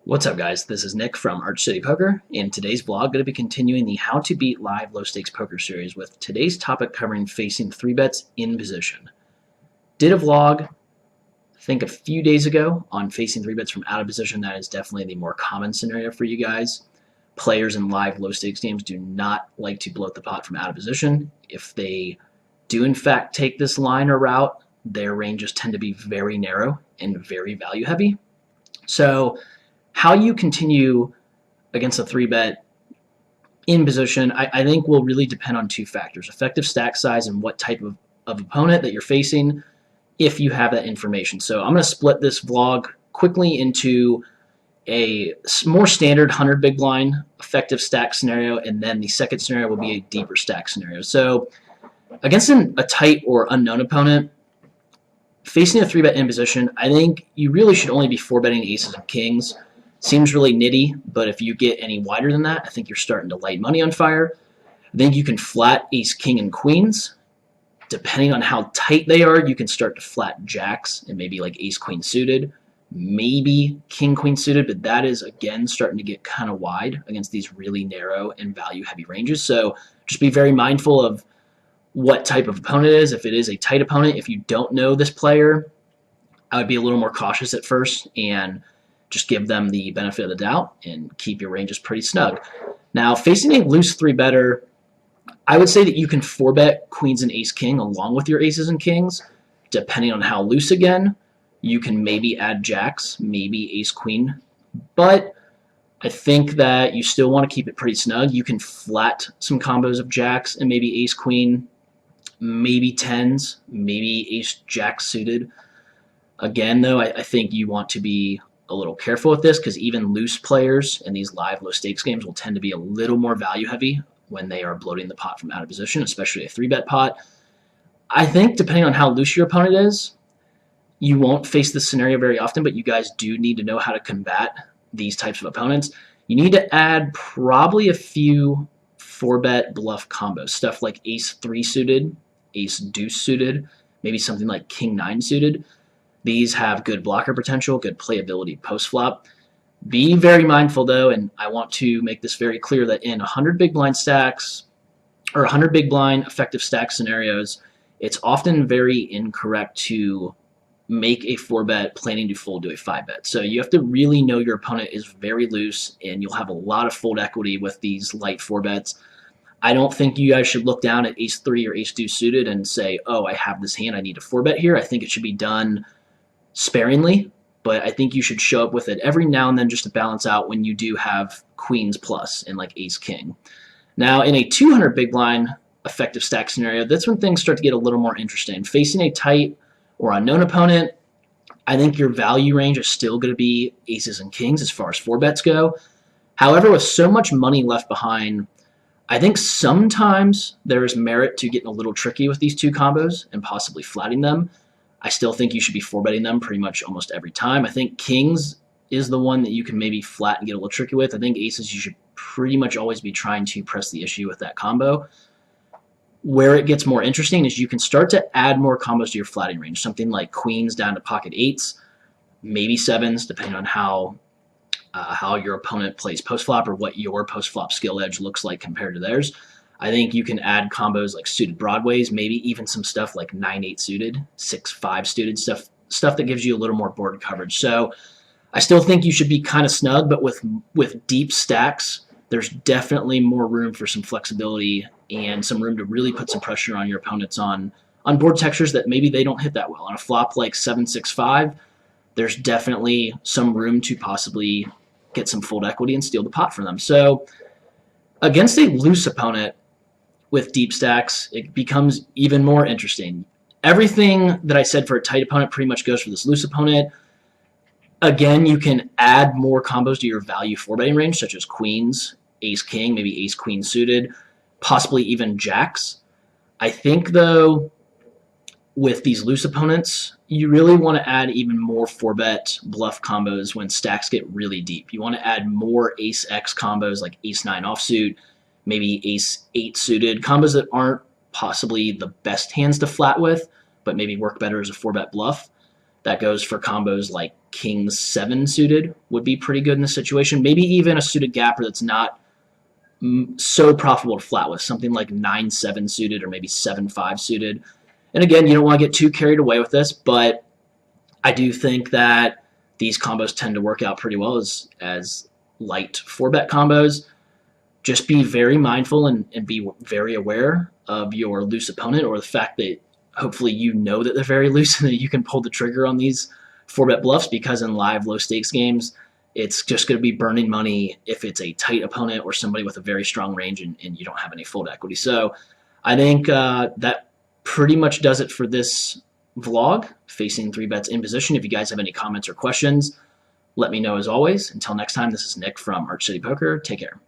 What's up, guys? This is Nick from Arch City Poker. In today's vlog, going to be continuing the How to Beat Live Low Stakes Poker series with today's topic covering facing 3-bets in position. Did a vlog, I think a few days ago, on facing 3-bets from out of position. That is definitely the more common scenario for you guys. Players in live low stakes games do not like to bloat the pot from out of position. If they do in fact take this line or route, their ranges tend to be very narrow and very value heavy. So how you continue against a 3-bet in position, I think will really depend on two factors: effective stack size and what type of opponent that you're facing, if you have that information. So I'm going to split this vlog quickly into a more standard 100 big blind effective stack scenario, and then the second scenario will be a deeper stack scenario. So against a tight or unknown opponent, facing a 3-bet in position, I think you really should only be 4-betting aces and kings. Seems really nitty, but if you get any wider than that, I think you're starting to light money on fire. I think you can flat ace, king, and queens. Depending on how tight they are, you can start to flat jacks and maybe like ace, queen suited, maybe king, queen suited, but that is, again, starting to get kind of wide against these really narrow and value-heavy ranges. So just be very mindful of what type of opponent it is. If it is a tight opponent, if you don't know this player, I would be a little more cautious at first and just give them the benefit of the doubt and keep your ranges pretty snug. Now, facing a loose 3-better, I would say that you can 4-bet queens and ace king along with your aces and kings. Depending on how loose, again, you can maybe add jacks, maybe ace queen, but I think that you still want to keep it pretty snug. You can flat some combos of jacks and maybe ace queen, maybe tens, maybe ace jack suited. Again, though, I think you want to be a little careful with this, because even loose players in these live low stakes games will tend to be a little more value heavy when they are bloating the pot from out of position, especially a 3-bet pot. I think depending on how loose your opponent is, you won't face this scenario very often, but you guys do need to know how to combat these types of opponents. You need to add probably a few 4-bet bluff combos, stuff like ace 3 suited, ace deuce suited, maybe something like king 9 suited. These have good blocker potential, good playability post-flop. Be very mindful, though, and I want to make this very clear, that in 100 big blind stacks or 100 big blind effective stack scenarios, it's often very incorrect to make a 4-bet planning to fold to a 5-bet. So you have to really know your opponent is very loose, and you'll have a lot of fold equity with these light 4-bets. I don't think you guys should look down at ace 3 or ace deuce suited and say, oh, I have this hand, I need a 4-bet here. I think it should be done sparingly, but I think you should show up with it every now and then just to balance out when you do have queens plus and like ace king. Now, in a 200 big blind effective stack scenario, that's when things start to get a little more interesting. Facing a tight or unknown opponent, I think your value range is still going to be aces and kings as far as 4-bets go. However, with so much money left behind, I think sometimes there is merit to getting a little tricky with these two combos and possibly flatting them. I still think you should be 4-betting them pretty much almost every time. I think kings is the one that you can maybe flat and get a little tricky with. I think aces, you should pretty much always be trying to press the issue with that combo. Where it gets more interesting is you can start to add more combos to your flatting range, something like queens down to pocket 8s, maybe 7s, depending on how your opponent plays post-flop or what your post-flop skill edge looks like compared to theirs. I think you can add combos like suited broadways, maybe even some stuff like 9-8 suited, 6-5 suited, stuff that gives you a little more board coverage. So I still think you should be kind of snug, but with deep stacks, there's definitely more room for some flexibility and some room to really put some pressure on your opponents on board textures that maybe they don't hit that well. On a flop like 7-6-5, there's definitely some room to possibly get some fold equity and steal the pot from them. So against a loose opponent with deep stacks, it becomes even more interesting. Everything that I said for a tight opponent pretty much goes for this loose opponent. Again, you can add more combos to your value 4-betting range, such as queens, ace king, maybe ace queen suited, possibly even jacks. I think, though, with these loose opponents, you really want to add even more 4-bet bluff combos when stacks get really deep. You want to add more ace X combos like ace 9 offsuit, maybe ace 8 suited, combos that aren't possibly the best hands to flat with, but maybe work better as a 4-bet bluff. That goes for combos like kings 7 suited would be pretty good in this situation. Maybe even a suited gapper that's not so profitable to flat with, something like 9-7 suited or maybe 7-5 suited. And again, you don't want to get too carried away with this, but I do think that these combos tend to work out pretty well as light 4-bet combos. Just be very mindful and be very aware of your loose opponent, or the fact that hopefully you know that they're very loose and that you can pull the trigger on these 4-bet bluffs, because in live low stakes games, it's just going to be burning money if it's a tight opponent or somebody with a very strong range and you don't have any fold equity. So I think that pretty much does it for this vlog, facing 3-bets in position. If you guys have any comments or questions, let me know as always. Until next time, this is Nick from Arch City Poker. Take care.